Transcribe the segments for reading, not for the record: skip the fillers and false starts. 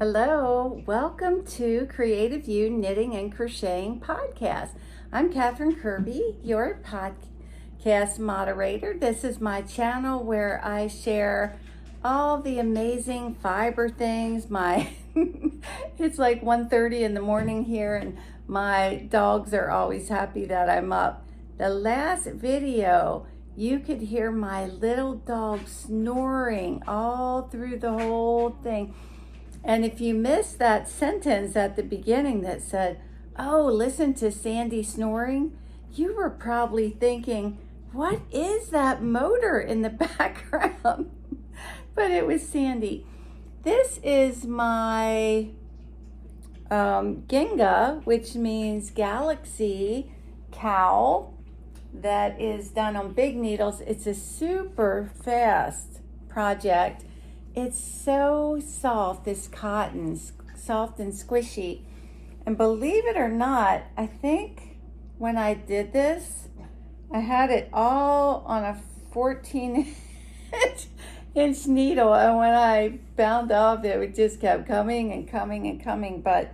Hello, welcome to Creative You Knitting and Crocheting Podcast. I'm Catherine Kirby, your podcast moderator. This is my channel where I share all the amazing fiber things. It's like 1:30 in the morning here and my dogs are always happy that I'm up. The last video, you could hear my little dog snoring all through the whole thing. And if you missed that sentence at the beginning that said, "Oh, listen to Sandy snoring," you were probably thinking, what is that motor in the background? But it was Sandy. This is my Ginga, which means galaxy cowl that is done on big needles. It's a super fast project. It's so soft, this cotton, soft and squishy. And believe it or not, I think when I did this, I had it all on a 14-inch needle. And when I bound off, it just kept coming and coming and coming. But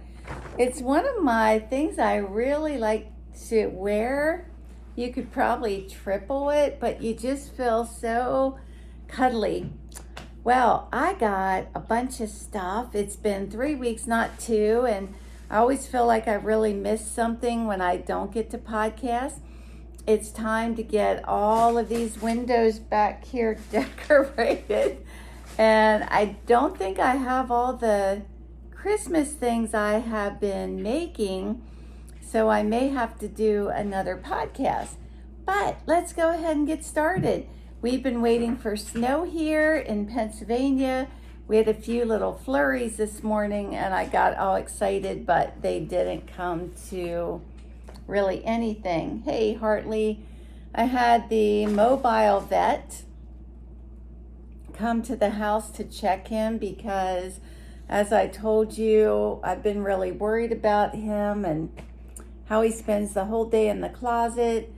it's one of my things I really like to wear. You could probably triple it, but you just feel so cuddly. Well, I got a bunch of stuff. It's been 3 weeks, not 2, and I always feel like I really miss something when I don't get to podcast. It's time to get all of these windows back here decorated. And I don't think I have all the Christmas things I have been making, so I may have to do another podcast. But let's go ahead and get started. We've been waiting for snow here in Pennsylvania. We had a few little flurries this morning and I got all excited, but they didn't come to really anything. Hey, Hartley, I had the mobile vet come to the house to check him because, as I told you, I've been really worried about him and how he spends the whole day in the closet.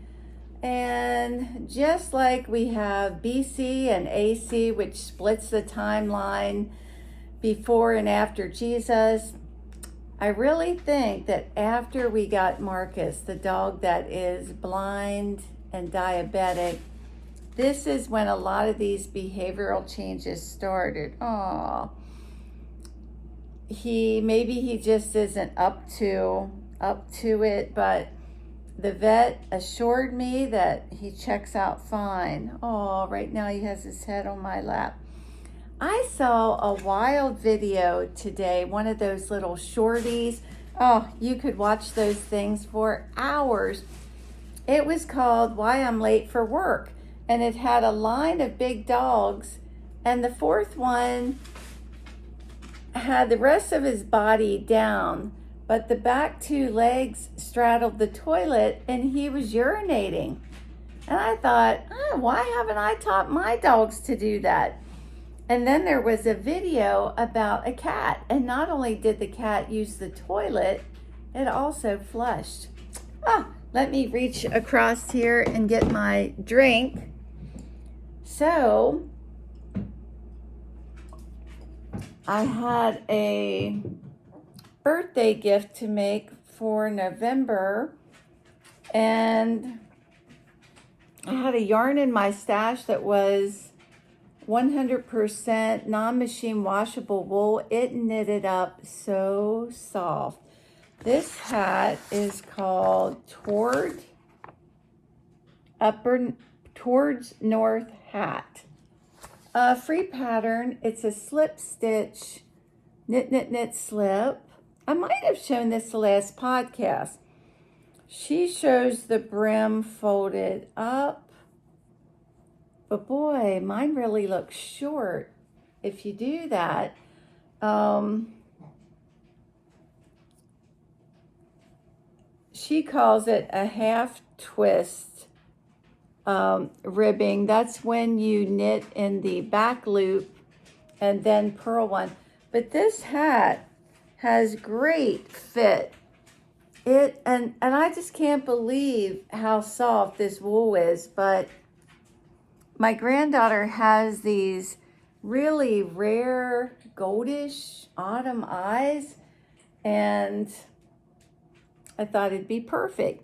And just like we have BC and AC, which splits the timeline before and after Jesus, I really think that after we got Marcus, the dog that is blind and diabetic, this is when a lot of these behavioral changes started. Oh, maybe he just isn't up to it, but the vet assured me that he checks out fine. Oh, right now he has his head on my lap. I saw a wild video today, one of those little shorties. Oh, you could watch those things for hours. It was called Why I'm Late for Work. And it had a line of big dogs. And the fourth one had the rest of his body down, but the back 2 legs straddled the toilet and he was urinating. And I thought, why haven't I taught my dogs to do that? And then there was a video about a cat. And not only did the cat use the toilet, it also flushed. Let me reach across here and get my drink. So I had a birthday gift to make for November, and I had a yarn in my stash that was 100% non-machine washable wool. It knitted up so soft. This hat is called Towards North Hat. Free pattern. It's a slip stitch knit slip. I might have shown this the last podcast. She shows the brim folded up. But boy, mine really looks short if you do that. She calls it a half twist ribbing. That's when you knit in the back loop and then purl one. But this hat has great fit. And I just can't believe how soft this wool is. But my granddaughter has these really rare goldish autumn eyes, and I thought it'd be perfect.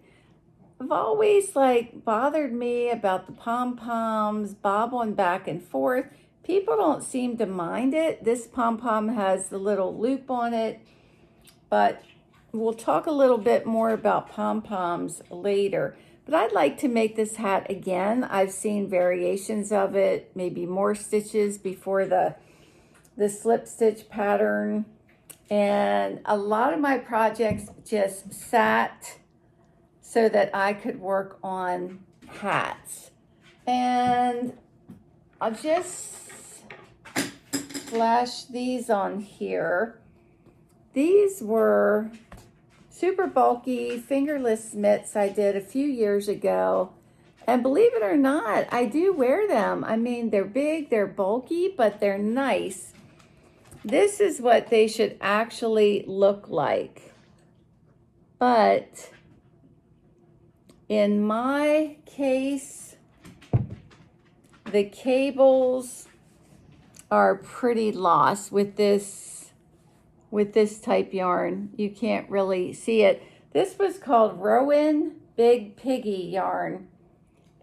I've always bothered me about the pom-poms bobbling back and forth. People don't seem to mind it. This pom-pom has the little loop on it, but we'll talk a little bit more about pom-poms later. But I'd like to make this hat again. I've seen variations of it, maybe more stitches before the slip stitch pattern. And a lot of my projects just sat so that I could work on hats. And I'll just flash these on here. These were super bulky fingerless mitts I did a few years ago. And believe it or not, I do wear them. I mean, they're big, they're bulky, but they're nice. This is what they should actually look like. But in my case, the cables are pretty lost with this type yarn. You can't really see it. This was called Rowan Big Piggy yarn.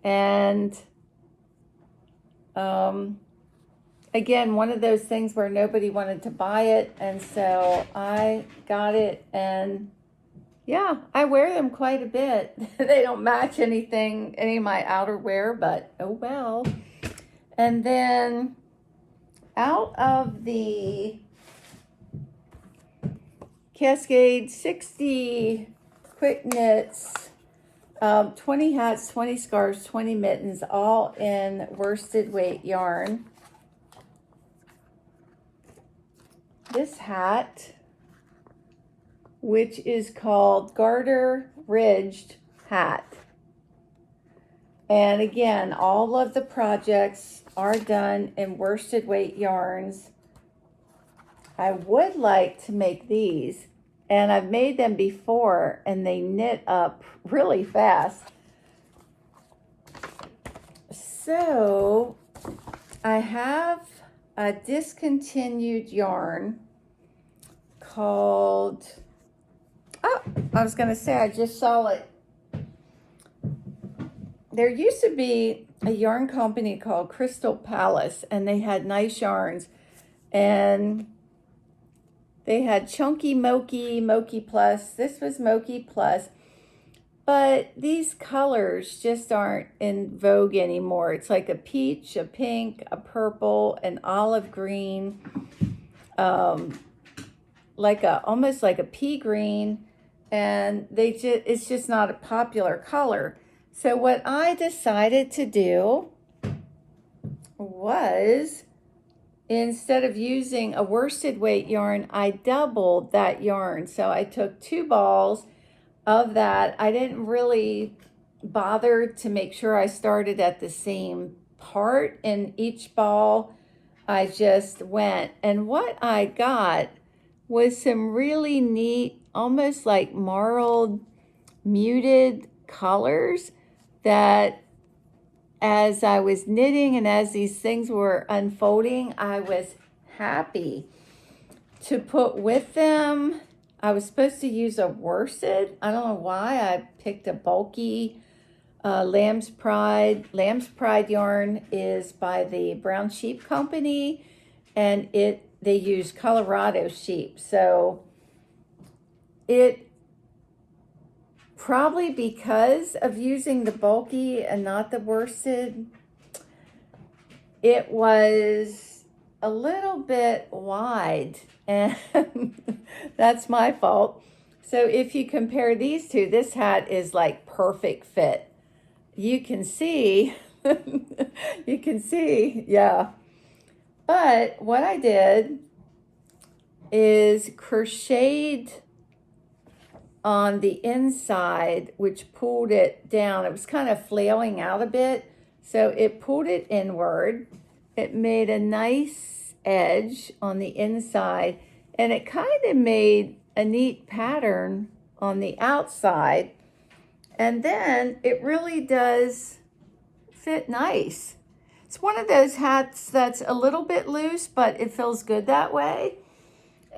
And again, one of those things where nobody wanted to buy it, and so I got it, and yeah, I wear them quite a bit. They don't match anything, any of my outerwear, but oh well. And then out of the Cascade 60 quick knits, 20 hats, 20 scarves, 20 mittens, all in worsted weight yarn. This hat, which is called Garter Ridged Hat. And again, all of the projects are done in worsted weight yarns. I would like to make these, and I've made them before, and they knit up really fast. So I have a discontinued yarn called, oh, I was going to say, I just saw it. There used to be a yarn company called Crystal Palace, and they had nice yarns, and they had Chunky Moki, Moki Plus. This was Moki Plus. But these colors just aren't in vogue anymore. It's like a peach, a pink, a purple, an olive green, almost like a pea green, and it's just not a popular color. So what I decided to do was, instead of using a worsted weight yarn, I doubled that yarn. So I took 2 balls of that. I didn't really bother to make sure I started at the same part in each ball. I just went, and what I got was some really neat, almost like marled, muted colors that, as I was knitting and as these things were unfolding, I was happy to put with them. I was supposed to use a worsted. I don't know why I picked a bulky Lamb's Pride. Lamb's Pride yarn is by the Brown Sheep Company, and they use Colorado sheep. So it, probably because of using the bulky and not the worsted, it was a little bit wide, and that's my fault. So if you compare these two, this hat is like perfect fit. You can see, yeah. But what I did is crocheted on the inside, which pulled it down. It was kind of flailing out a bit, so it pulled it inward. It made a nice edge on the inside, and it kind of made a neat pattern on the outside. And then it really does fit nice. It's one of those hats that's a little bit loose, but it feels good that way.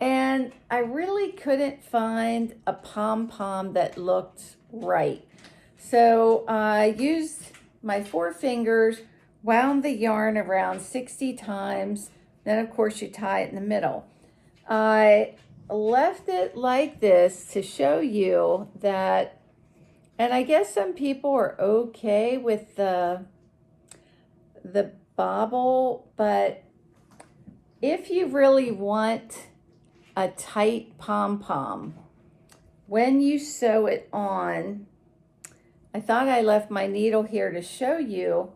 And I really couldn't find a pom-pom that looked right. So I used my 4 fingers, wound the yarn around 60 times. Then of course you tie it in the middle. I left it like this to show you that, and I guess some people are okay with the bobble, but if you really want a tight pom-pom, when you sew it on, I thought I left my needle here to show you,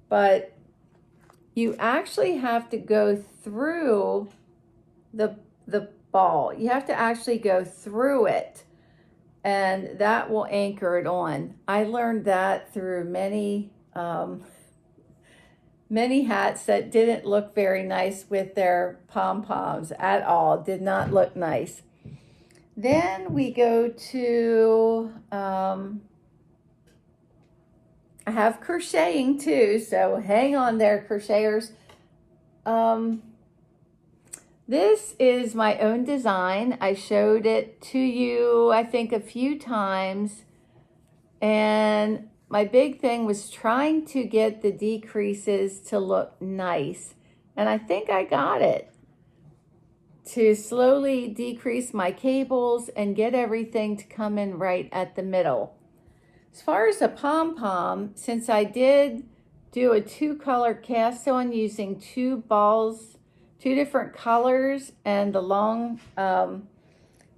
but you actually have to go through the ball. You have to actually go through it, and that will anchor it on. I learned that through many hats that didn't look very nice with their pom-poms at all. Did not look nice. Then we go to, I have crocheting too, so hang on there, crocheters. This is my own design. I showed it to you, I think, a few times. And my big thing was trying to get the decreases to look nice. And I think I got it. To slowly decrease my cables and get everything to come in right at the middle. As far as the pom-pom, since I did do a 2-color cast on using 2 balls, 2 different colors, and the long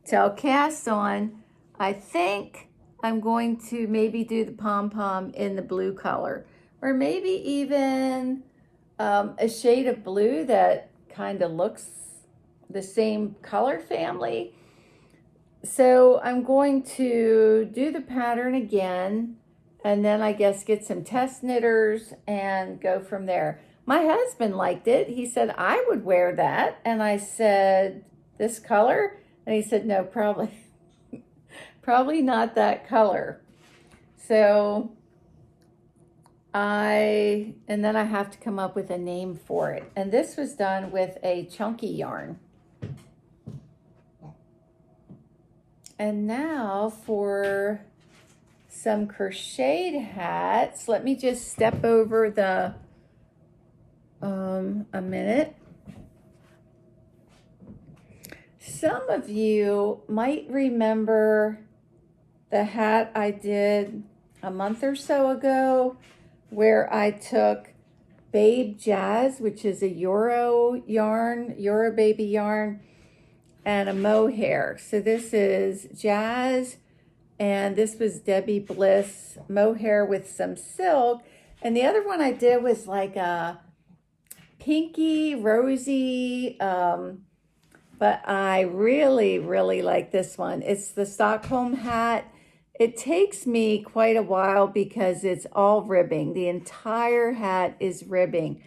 tail cast on, I think I'm going to maybe do the pom-pom in the blue color, or maybe even a shade of blue that kind of looks the same color family. So I'm going to do the pattern again, and then I guess get some test knitters and go from there. My husband liked it. He said, I would wear that. And I said, this color? And he said, no, probably not that color. So and then I have to come up with a name for it. And this was done with a chunky yarn. And now for some crocheted hats. Let me just step over the a minute. Some of you might remember the hat I did a month or so ago where I took Babe Jazz, which is a Euro yarn, Euro baby yarn, and a mohair. So this is Jazz, and this was Debbie Bliss mohair with some silk. And the other one I did was like a pinky, rosy, but I really, really like this one. It's the Stockholm Hat. It takes me quite a while because it's all ribbing. The entire hat is ribbing.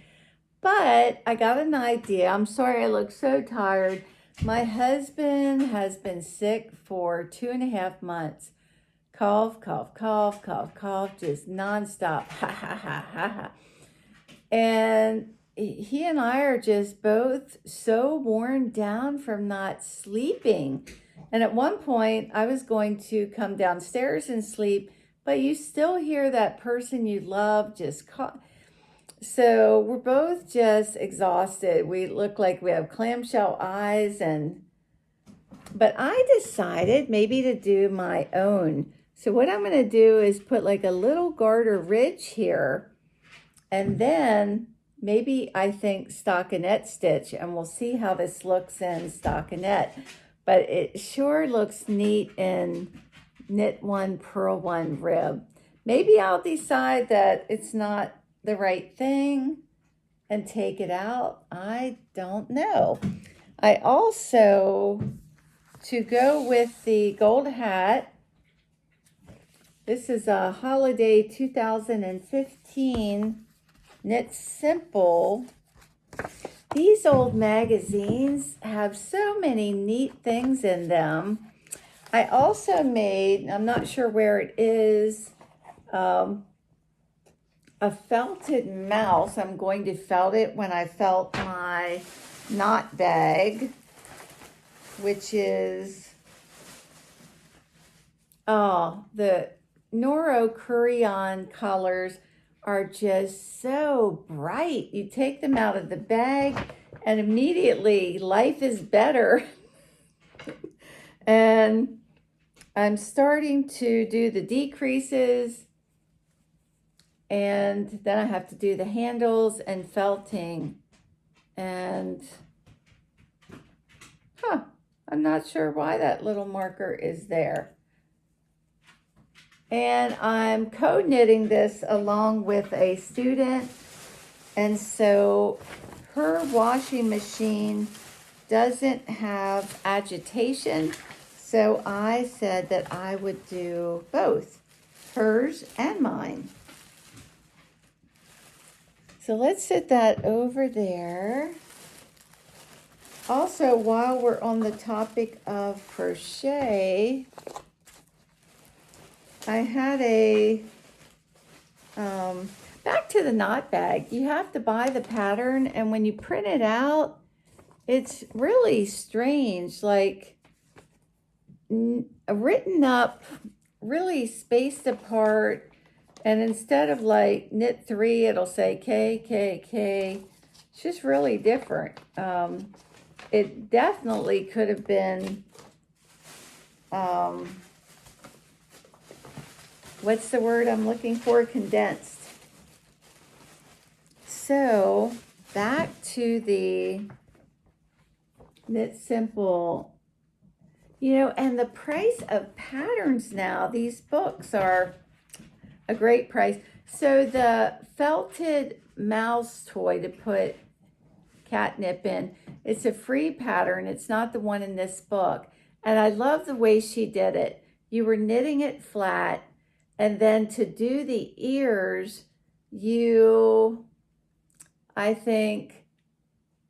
But I got an idea. I'm sorry I look so tired. My husband has been sick for 2.5 months. Cough, cough, cough, cough, cough, just nonstop. Ha, ha, ha, ha, ha. And he and I are just both so worn down from not sleeping. And at one point, I was going to come downstairs and sleep, but you still hear that person you love just cough. So we're both just exhausted. We look like we have clamshell eyes, but I decided maybe to do my own. So what I'm going to do is put like a little garter ridge here, and then maybe I think stockinette stitch, and we'll see how this looks in stockinette. But it sure looks neat in knit one, purl one rib. Maybe I'll decide that it's not the right thing and take it out. I don't know. I also, to go with the gold hat, this is a holiday 2015 Knit Simple. These old magazines have so many neat things in them. I also made, I'm not sure where it is, a felted mouse. I'm going to felt it when I felt my knot bag, which is, oh, the Noro Kureyon colors are just so bright. You take them out of the bag and immediately life is better. And I'm starting to do the decreases, and then I have to do the handles and felting. And I'm not sure why that little marker is there. And I'm co-knitting this along with a student, and so her washing machine doesn't have agitation, so I said that I would do both, hers and mine. So let's set that over there. Also, while we're on the topic of crochet, I had a, back to the knot bag. You have to buy the pattern, and when you print it out, it's really strange, like written up, really spaced apart, and instead of like knit 3, it'll say K, K, K. It's just really different. It definitely could have been, what's the word I'm looking for? Condensed. So back to the Knit Simple, and the price of patterns now, these books are a great price. So the felted mouse toy to put catnip in, it's a free pattern. It's not the one in this book. And I love the way she did it. You were knitting it flat, and then to do the ears, you, I think,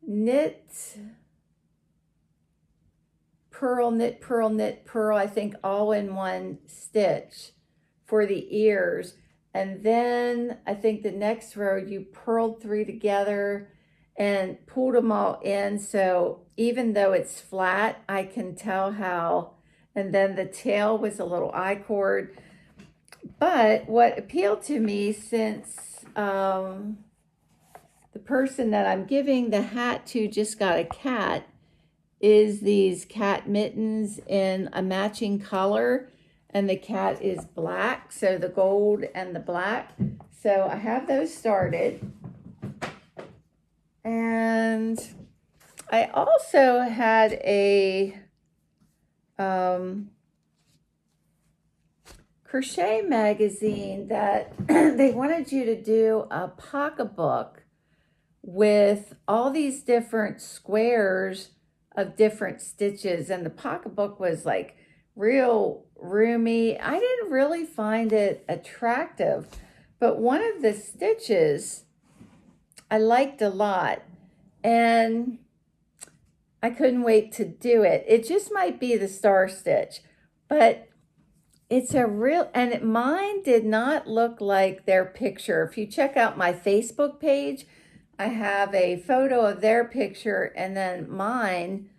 knit, purl, knit, purl, knit, purl, I think all in one stitch for the ears. And then I think the next row you purled 3 together and pulled them all in. So even though it's flat, I can tell how. And then the tail was a little I-cord. But what appealed to me, since the person that I'm giving the hat to just got a cat, is these cat mittens in a matching color, and the cat is black, so the gold and the black. So I have those started. And I also had a crochet magazine that they wanted you to do a pocketbook with all these different squares of different stitches, and the pocketbook was like real roomy. I didn't really find it attractive, but one of the stitches I liked a lot, and I couldn't wait to do it. It just might be the star stitch, but it's a real, and mine did not look like their picture. If you check out my Facebook page, I have a photo of their picture and then mine.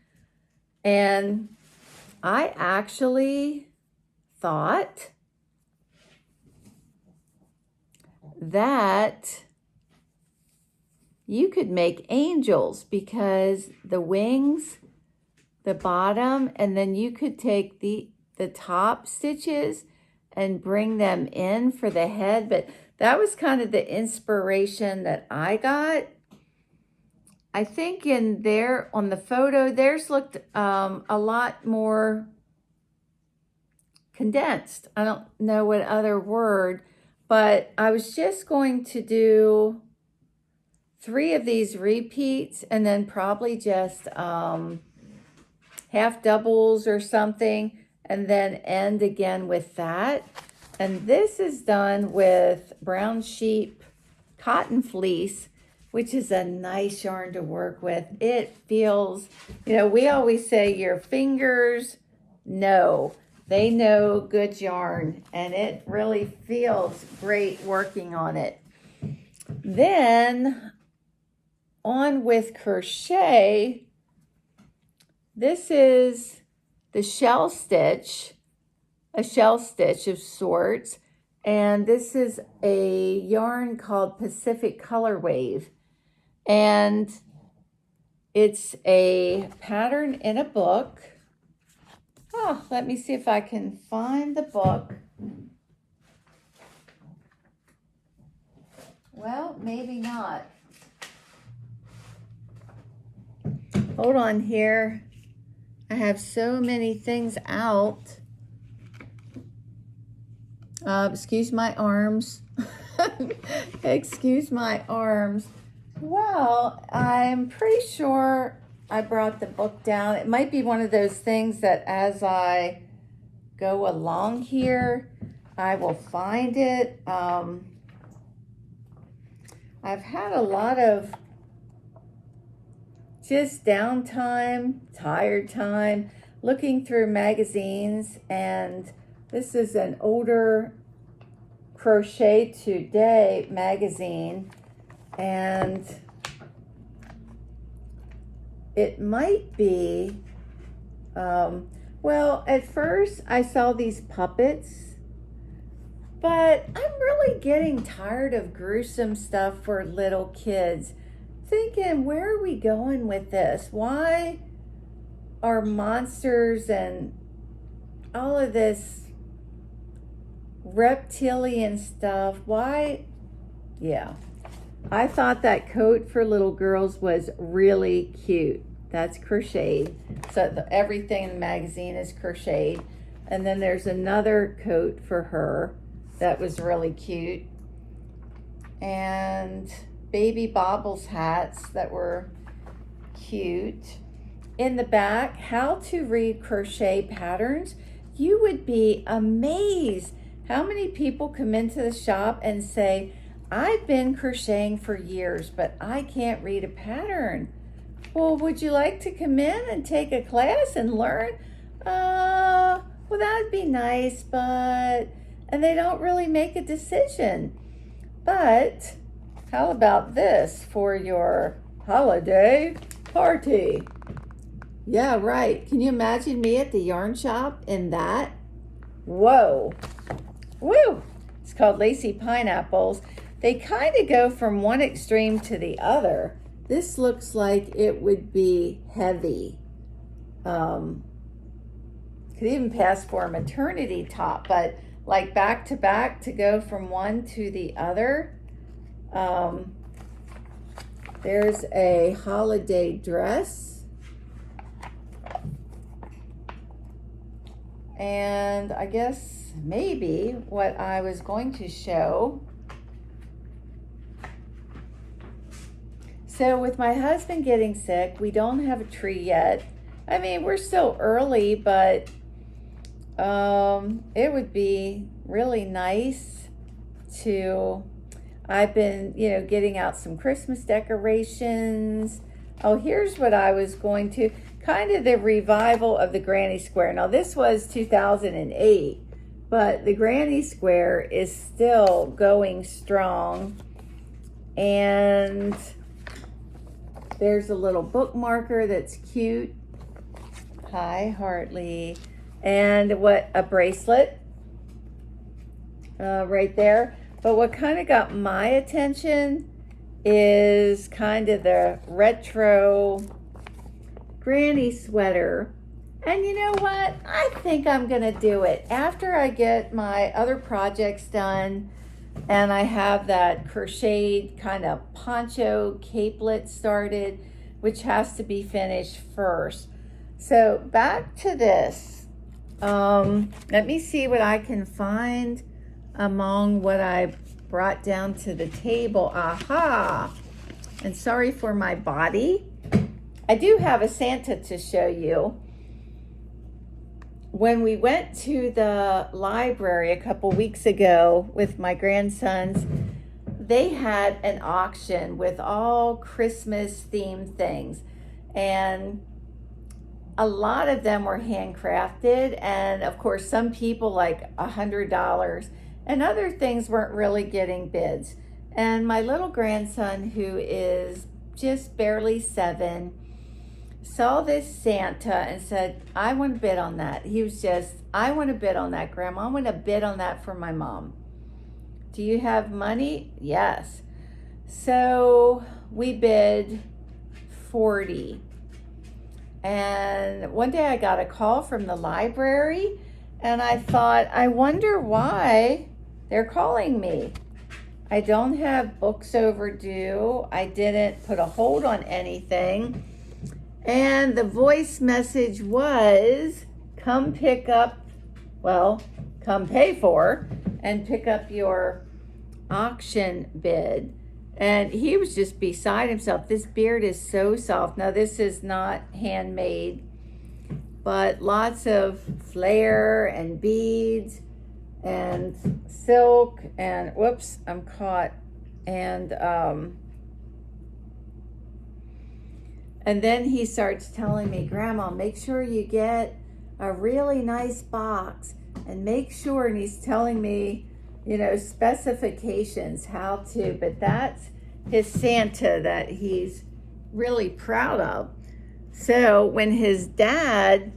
And I actually thought that you could make angels, because the wings, the bottom, and then you could take the top stitches and bring them in for the head. But that was kind of the inspiration that I got. I think in there on the photo, theirs looked a lot more condensed. I don't know what other word, but I was just going to do 3 of these repeats and then probably just half doubles or something, and then end again with that. And this is done with brown sheep cotton fleece, which is a nice yarn to work with. It feels, we always say your fingers know. They know good yarn, and it really feels great working on it. Then on with crochet, this is the shell stitch, a shell stitch of sorts. And this is a yarn called Pacific Color Wave. And it's a pattern in a book. Oh, let me see if I can find the book. Well, maybe not. Hold on here. I have so many things out. Excuse my arms. Excuse my arms. Well, I'm pretty sure I brought the book down. It might be one of those things that as I go along here, I will find it. I've had a lot of just downtime, tired time, looking through magazines, and this is an older Crochet Today magazine, and it might be, well, at first I saw these puppets, but I'm really getting tired of gruesome stuff for little kids. Thinking, where are we going with this? Why are monsters and all of this reptilian stuff? Why? Yeah. I thought that coat for little girls was really cute. That's crocheted. So everything in the magazine is crocheted. And then there's another coat for her that was really cute. And baby baubles hats that were cute. In the back, how to read crochet patterns. You would be amazed how many people come into the shop and say, I've been crocheting for years, but I can't read a pattern. Well, would you like to come in and take a class and learn? Well, that'd be nice, but, and they don't really make a decision. But how about this for your holiday party? Yeah, right. Can you imagine me at the yarn shop in that? Whoa. Woo! It's called Lacy Pineapples. They kind of go from one extreme to the other. This looks like it would be heavy. Could even pass for a maternity top, but like back to back to go from one to the other. There's a holiday dress. And I guess maybe what I was going to show. So with my husband getting sick, we don't have a tree yet. I mean, we're still early, but it would be really nice to, I've been, getting out some Christmas decorations. Oh, here's what I was going to, kind of the revival of the Granny Square. Now, this was 2008, but the Granny Square is still going strong. And there's a little bookmarker that's cute. Hi, Hartley. And what, a bracelet right there. But what kind of got my attention is kind of the retro granny sweater. And you know what? I think I'm going to do it. After I get my other projects done and I have that crocheted kind of poncho capelet started, which has to be finished first. So back to this. Let me see what I can find among what I brought down to the table. Aha! And sorry for my body. I do have a Santa to show you. When we went to the library a couple weeks ago with my grandsons, they had an auction with all Christmas themed things. And a lot of them were handcrafted, and of course some people like $100, and other things weren't really getting bids. And my little grandson, who is just barely 7, saw this Santa and said, I want to bid on that. He was just, I want to bid on that, Grandma. I want to bid on that for my mom. Do you have money? Yes. So we bid 40. And one day I got a call from the library, and I thought, I wonder why they're calling me. I don't have books overdue. I didn't put a hold on anything. And the voice message was, come pick up, well, come pay for and pick up your auction bid. And he was just beside himself. This beard is so soft. Now, this is not handmade, but lots of flare and beads and silk and, whoops, I'm caught. And then he starts telling me, Grandma, make sure you get a really nice box, and make sure, and he's telling me, you know, specifications, how to, but that's his Santa that he's really proud of. So when his dad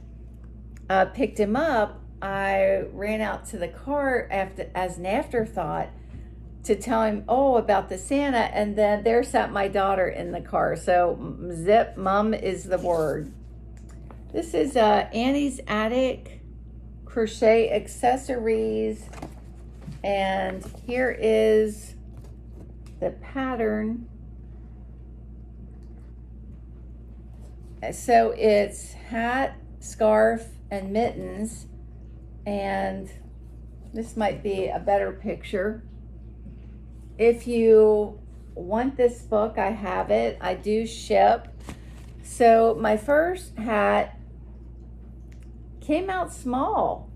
picked him up, I ran out to the car as an afterthought to tell him, about the Santa, and then there sat my daughter in the car. So zip, mom is the word. This is Annie's Attic Crochet Accessories. And here is the pattern. So it's hat, scarf, and mittens. And this might be a better picture. If you want this book, I have it. I do ship. So my first hat came out small.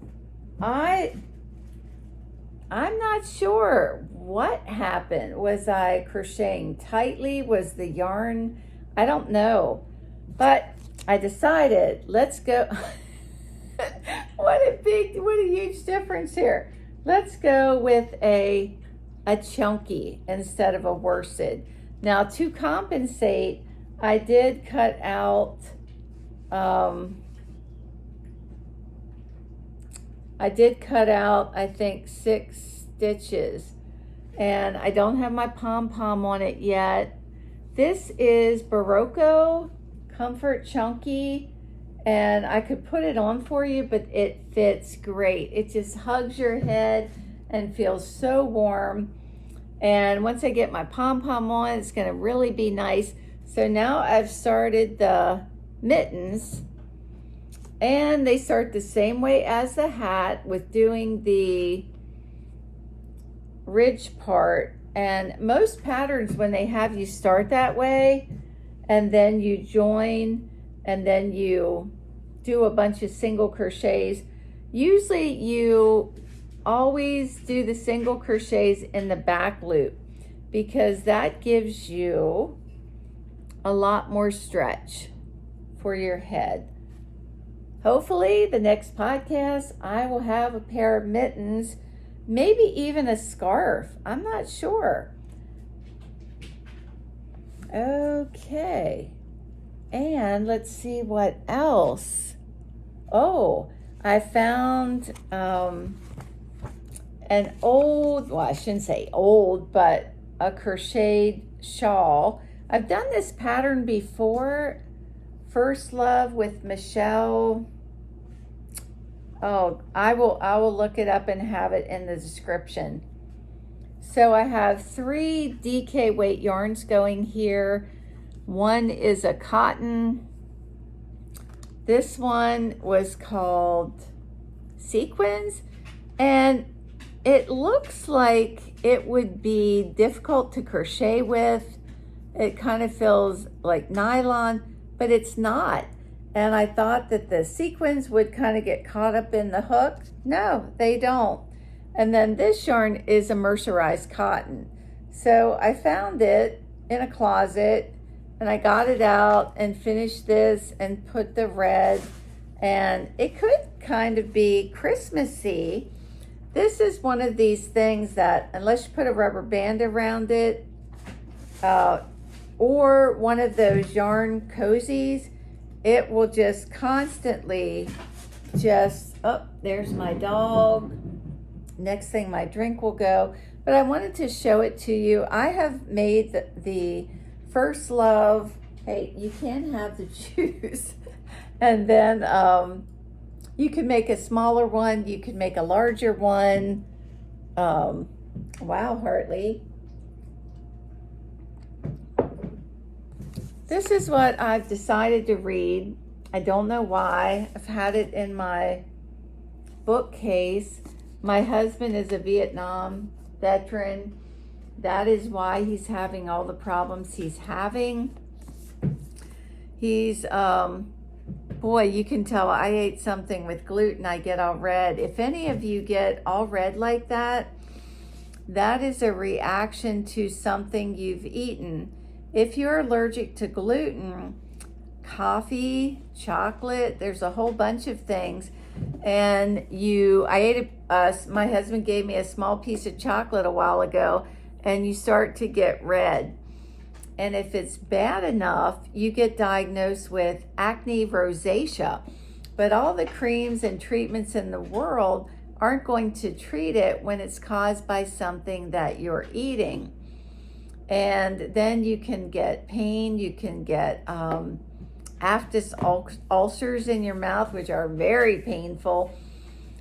I'm not sure what happened. Was I crocheting tightly? Was the yarn? I don't know. But I decided, let's go. What a huge difference here. Let's go with a chunky instead of a worsted. Now, to compensate, I did cut out I think 6 stitches, and I don't have my Pom-Pom on it yet. This is Barocco Comfort Chunky, and I could put it on for you, but it fits great. It just hugs your head and feels so warm. And once I get my Pom-Pom on, it's going to really be nice. So now I've started the mittens, and they start the same way as the hat with doing the ridge part. And most patterns, when they have you start that way, and then you join, and then you do a bunch of single crochets, usually you always do the single crochets in the back loop, because that gives you a lot more stretch for your head. Hopefully the next podcast I will have a pair of mittens, maybe even a scarf. I'm not sure. Okay, and let's see what else. I found an old, well, I shouldn't say old, but a crocheted shawl. I've done this pattern before, First Love with Michelle. I will look it up and have it in the description. So I have 3 DK weight yarns going here. One is a cotton. This one was called Sequins, and it looks like it would be difficult to crochet with. It kind of feels like nylon, but it's not. And I thought that the sequins would kind of get caught up in the hook. No, they don't. And then this yarn is a mercerized cotton. So I found it in a closet, and I got it out and finished this and put the red, and it could kind of be Christmassy, This is one of these things that, unless you put a rubber band around it, or one of those yarn cozies, it will just constantly oh, there's my dog. Next thing, my drink will go. But I wanted to show it to you. I have made the First Love. Hey, you can have the juice. And then you can make a smaller one. You can make a larger one. Wow, Hartley. This is what I've decided to read. I don't know why. I've had it in my bookcase. My husband is a Vietnam veteran. That is why he's having all the problems he's having. He's, boy, you can tell I ate something with gluten, I get all red. If any of you get all red like that, that is a reaction to something you've eaten. If you're allergic to gluten, coffee, chocolate, there's a whole bunch of things. And I ate my husband gave me a small piece of chocolate a while ago, and you start to get red. And if it's bad enough, you get diagnosed with acne rosacea. But all the creams and treatments in the world aren't going to treat it when it's caused by something that you're eating. And then you can get pain, you can get aphthous ulcers in your mouth, which are very painful.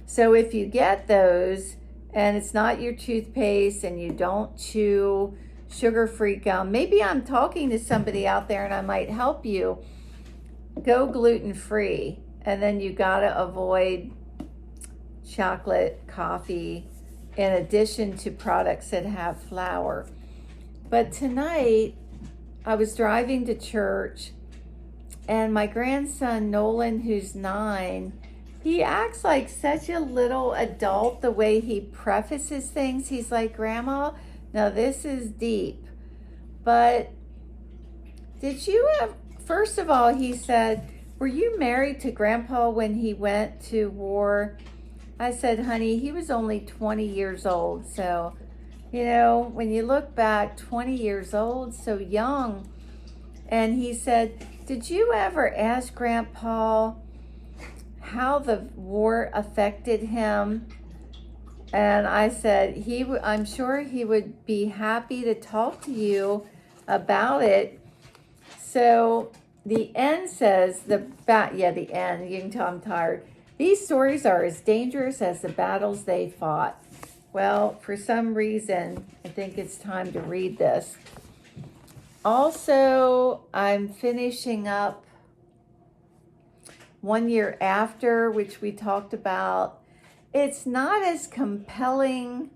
So if you get those and it's not your toothpaste and you don't chew sugar-free gum, maybe I'm talking to somebody out there and I might help you. Go gluten-free, and then you gotta avoid chocolate, coffee, in addition to products that have flour. But tonight, I was driving to church, and my grandson, Nolan, who's 9, he acts like such a little adult the way he prefaces things. He's like, Grandma, now this is deep. But did you have, first of all, he said, were you married to Grandpa when he went to war? I said, honey, he was only 20 years old. So, you know, when you look back, 20 years old, so young. And he said, did you ever ask Grandpa how the war affected him? And I said, I'm sure he would be happy to talk to you about it. So the end says, the end, you can tell I'm tired. These stories are as dangerous as the battles they fought. Well, for some reason, I think it's time to read this. Also, I'm finishing up 1 Year After, which we talked about. It's not as compelling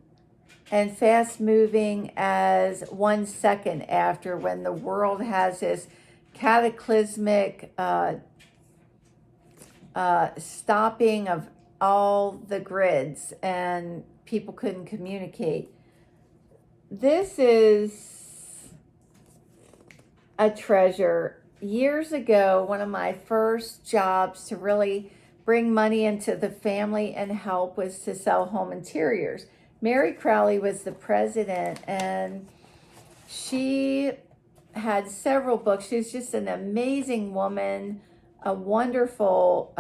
and fast-moving as 1 Second After, when the world has this cataclysmic stopping of all the grids and people couldn't communicate. This is a treasure. Years ago, one of my first jobs to really bring money into the family and help was to sell home interiors. Mary Crowley was the president, and she had several books. She was just an amazing woman, a wonderful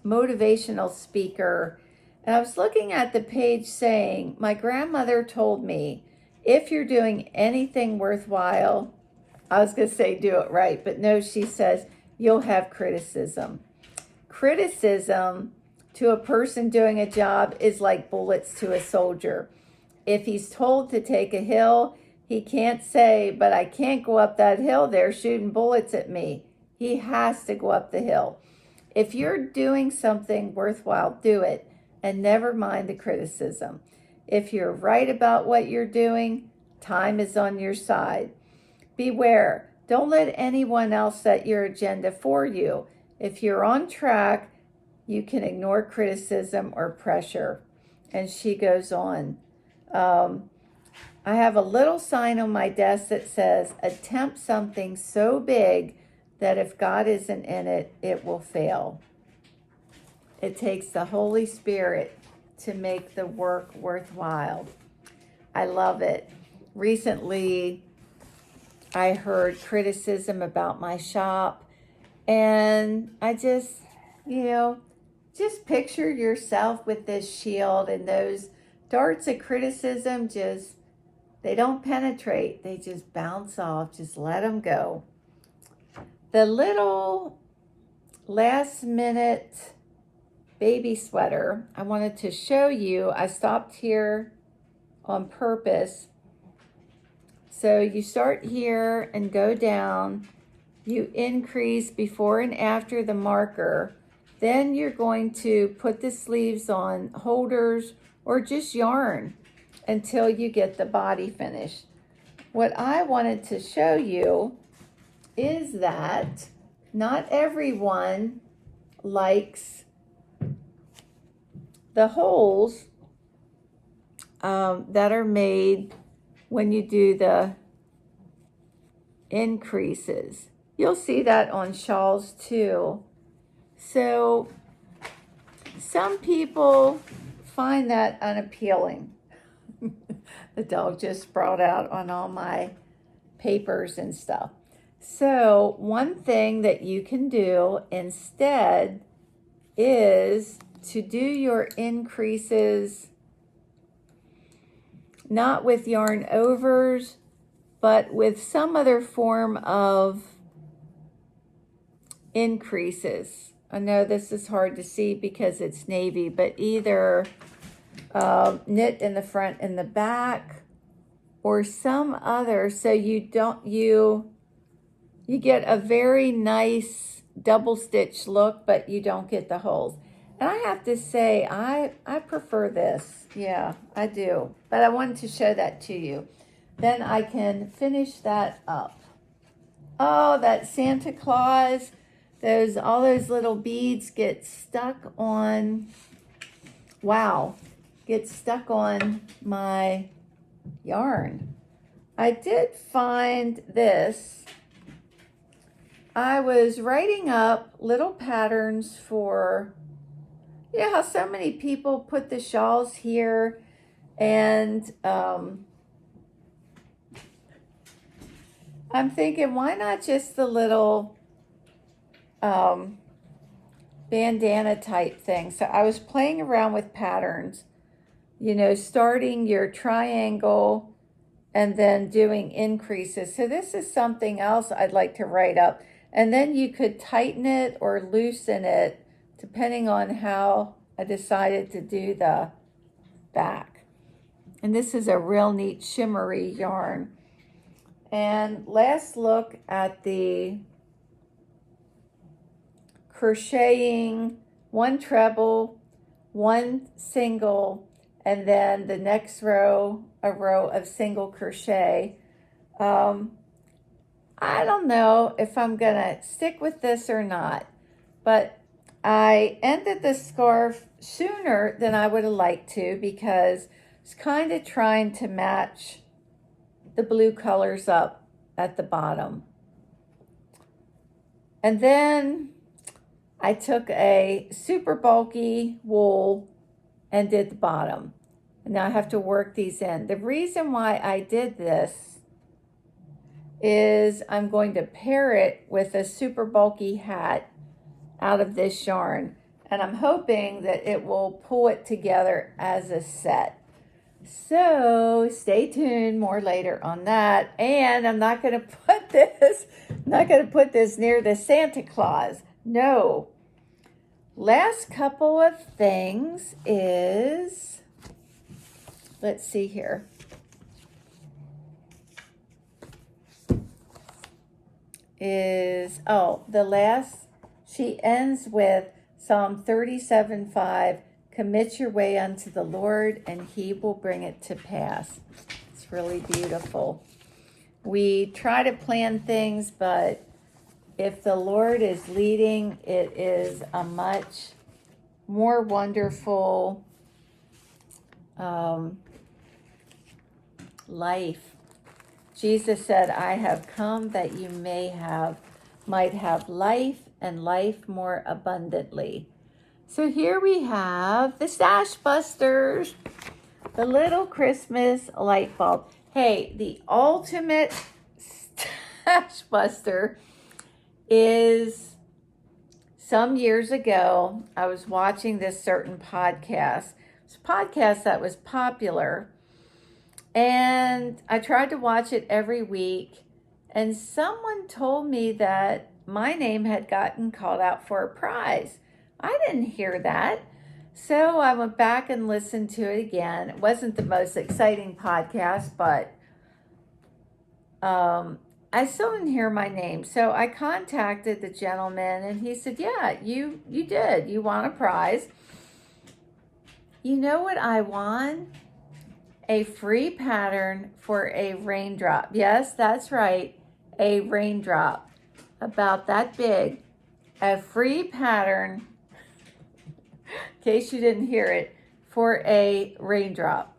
motivational speaker. And I was looking at the page saying, my grandmother told me, if you're doing anything worthwhile, I was going to say do it right, but no, she says, you'll have criticism. Criticism to a person doing a job is like bullets to a soldier. If he's told to take a hill, he can't say, but I can't go up that hill. They're shooting bullets at me. He has to go up the hill. If you're doing something worthwhile, do it, and never mind the criticism. If you're right about what you're doing, time is on your side. Beware, don't let anyone else set your agenda for you. If you're on track, you can ignore criticism or pressure. And she goes on. I have a little sign on my desk that says, attempt something so big that if God isn't in it, it will fail. It takes the Holy Spirit to make the work worthwhile. I love it. Recently, I heard criticism about my shop, and I just, just picture yourself with this shield, and those darts of criticism they don't penetrate. They just bounce off. Just let them go. The little last minute baby sweater I wanted to show you. I stopped here on purpose. So you start here and go down. You increase before and after the marker. Then you're going to put the sleeves on holders or just yarn until you get the body finished. What I wanted to show you is that not everyone likes the holes that are made when you do the increases. You'll see that on shawls too. So some people find that unappealing. The dog just sprawled out on all my papers and stuff. So one thing that you can do instead is to do your increases not with yarn overs, but with some other form of increases. I know this is hard to see because it's navy, but either knit in the front and the back or some other, so you get a very nice double stitch look, but you don't get the holes. And I have to say, I prefer this. Yeah, I do. But I wanted to show that to you. Then I can finish that up. Oh, that Santa Claus, all those little beads get stuck on, get stuck on my yarn. I did find this. I was writing up little patterns for, how so many people put the shawls here, and I'm thinking, why not just the little bandana type thing? So I was playing around with patterns, starting your triangle and then doing increases. So this is something else I'd like to write up. And then you could tighten it or loosen it depending on how I decided to do the back. And this is a real neat shimmery yarn. And last look at the crocheting, one treble, one single, and then the next row, a row of single crochet. I don't know if I'm gonna stick with this or not, but I ended the scarf sooner than I would have liked to because I was kind of trying to match the blue colors up at the bottom. And then I took a super bulky wool and did the bottom. And now I have to work these in. The reason why I did this is I'm going to pair it with a super bulky hat out of this yarn. And I'm hoping that it will pull it together as a set. So stay tuned, more later on that. And I'm not going to put this near the Santa Claus. No. Last couple of things is, let's see here. She ends with Psalm 37:5. Commit your way unto the Lord, and he will bring it to pass. It's really beautiful. We try to plan things, but if the Lord is leading, it is a much more wonderful life. Jesus said, I have come that you might have life and life more abundantly. So here we have the Stash Busters, the little Christmas light bulb. Hey, the ultimate Stash Buster is some years ago, I was watching this certain podcast. It's a podcast that was popular, and I tried to watch it every week, and someone told me that my name had gotten called out for a prize. I didn't hear that. So I went back and listened to it again. It wasn't the most exciting podcast, but I still didn't hear my name. So I contacted the gentleman and he said, yeah, you did. You won a prize. You know what I won? A free pattern for a raindrop. Yes, that's right. A raindrop. About that big. A free pattern, in case you didn't hear it, for a raindrop.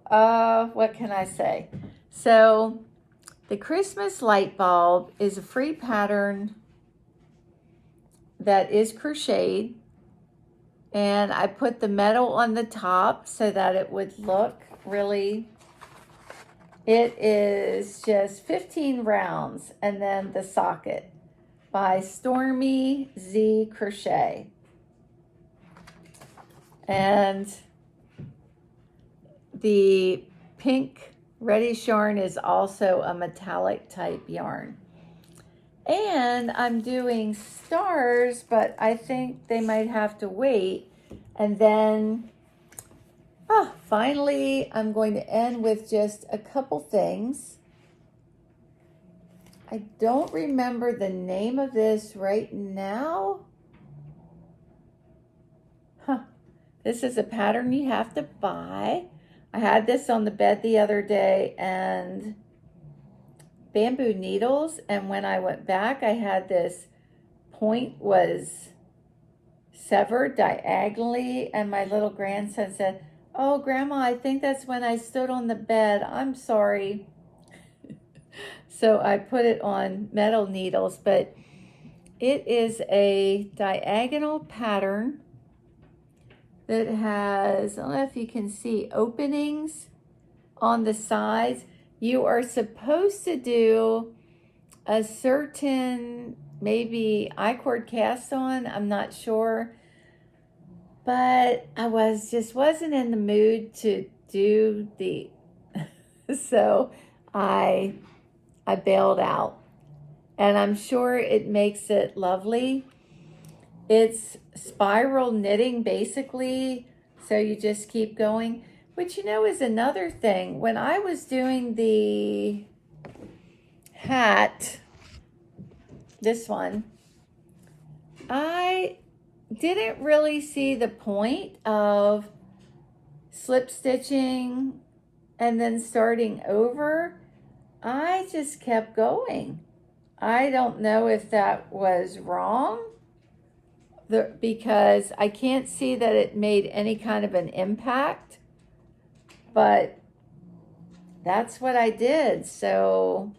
What can I say? So the Christmas light bulb is a free pattern that is crocheted, and I put the metal on the top so that it would look really, it is just 15 rounds, and then the socket by Stormy'z Crochet. And the pink reddish yarn is also a metallic type yarn. And I'm doing stars, but I think they might have to wait. And then finally, I'm going to end with just a couple things. I don't remember the name of this right now. This is a pattern you have to buy. I had this on the bed the other day, and bamboo needles, and when I went back, I had this point was severed diagonally, and my little grandson said, oh, Grandma, I think that's when I stood on the bed. I'm sorry. So I put it on metal needles, but it is a diagonal pattern that has, I don't know if you can see, openings on the sides. You are supposed to do a certain, maybe I-cord cast on, I'm not sure. But I wasn't in the mood to do the, so I bailed out. And I'm sure it makes it lovely. It's spiral knitting basically, so you just keep going, which is another thing. When I was doing the hat, this one, I didn't really see the point of slip stitching and then starting over. I just kept going. I don't know if that was wrong, because I can't see that it made any kind of an impact, but that's what I did, so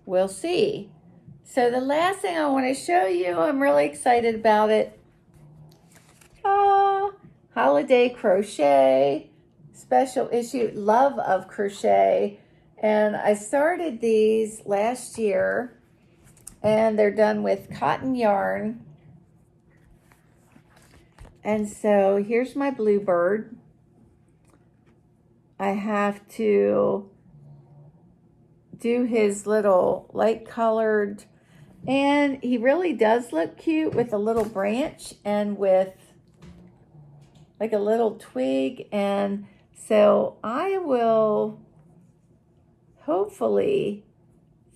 we'll see. So the last thing I want to show you, I'm really excited about it. Holiday Crochet, special issue, Love of Crochet. And I started these last year, and they're done with cotton yarn. And so here's my bluebird. I have to do his little light colored, and he really does look cute with a little branch and with like a little twig. And so I will hopefully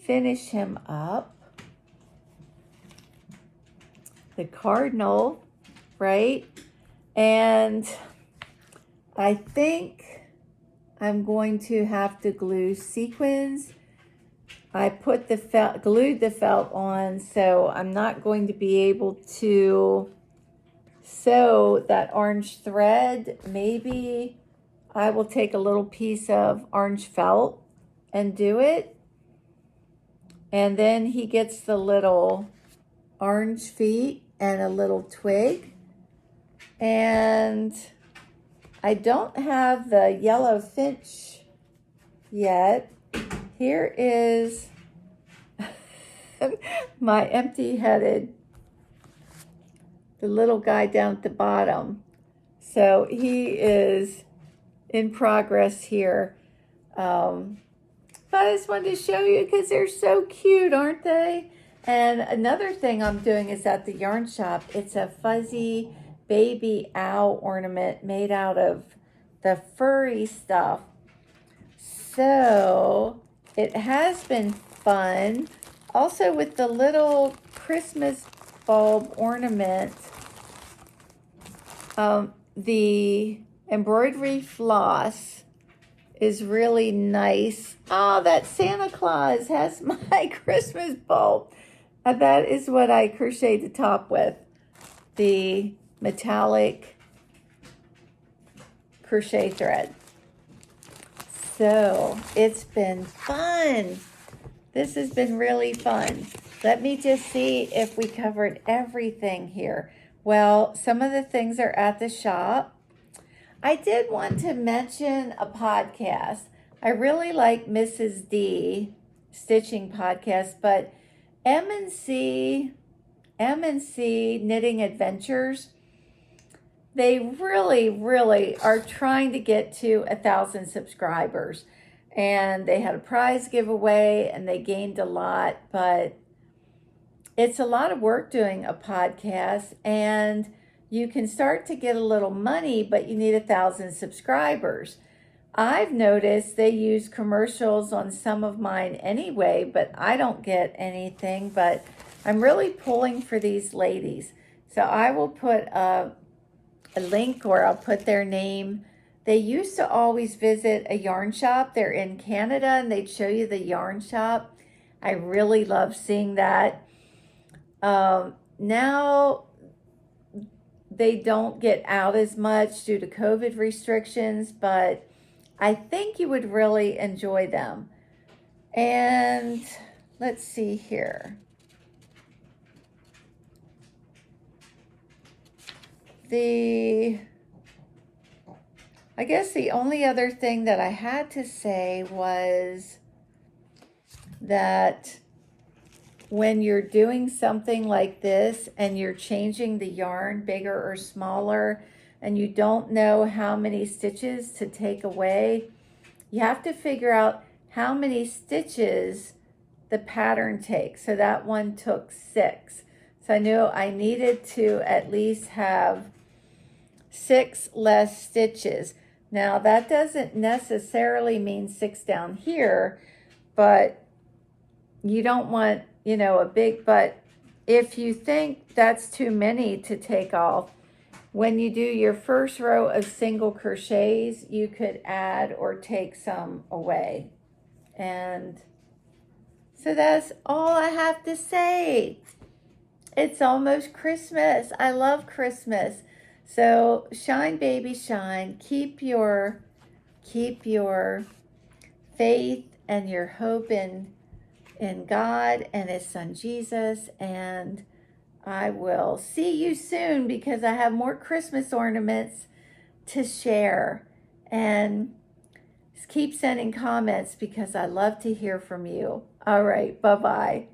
finish him up. The cardinal, right? And I think I'm going to have to glue sequins. I put the felt, glued the felt on, so I'm not going to be able to sew that orange thread. Maybe I will take a little piece of orange felt and do it. And then he gets the little orange feet and a little twig. And I don't have the yellow finch yet. Here is my empty-headed, the little guy down at the bottom. So he is in progress here. But I just wanted to show you because they're so cute, aren't they? And another thing I'm doing is at the yarn shop. It's a fuzzy baby owl ornament made out of the furry stuff. So it has been fun. Also with the little Christmas bulb ornament, the embroidery floss is really nice. Oh, that Santa Claus has my Christmas bulb. That is what I crocheted the top with. The metallic crochet thread. So it's been fun. This has been really fun. Let me just see if we covered everything here. Well, some of the things are at the shop. I did want to mention a podcast. I really like Mrs. D stitching podcast, but M&C Knitting Adventures, they really are trying to get to 1,000 subscribers. And they had a prize giveaway and they gained a lot, but it's a lot of work doing a podcast, and you can start to get a little money, but you need 1,000 subscribers. I've noticed they use commercials on some of mine anyway, but I don't get anything, but I'm really pulling for these ladies. So I will put a link, or I'll put their name. They used to always visit a yarn shop. They're in Canada and they'd show you the yarn shop. I really love seeing that. Now they don't get out as much due to COVID restrictions, but I think you would really enjoy them. And let's see here. I guess the only other thing that I had to say was that when you're doing something like this and you're changing the yarn bigger or smaller and you don't know how many stitches to take away, you have to figure out how many stitches the pattern takes. So that one took 6. So I knew I needed to at least have 6 less stitches. Now that doesn't necessarily mean 6 down here, but you don't want, a big, but if you think that's too many to take off, when you do your first row of single crochets, you could add or take some away. And so that's all I have to say. It's almost Christmas. I love Christmas. So shine, baby, shine. Keep your faith and your hope in God and his son Jesus, and I will see you soon because I have more Christmas ornaments to share. And keep sending comments because I love to hear from you. All right, bye-bye.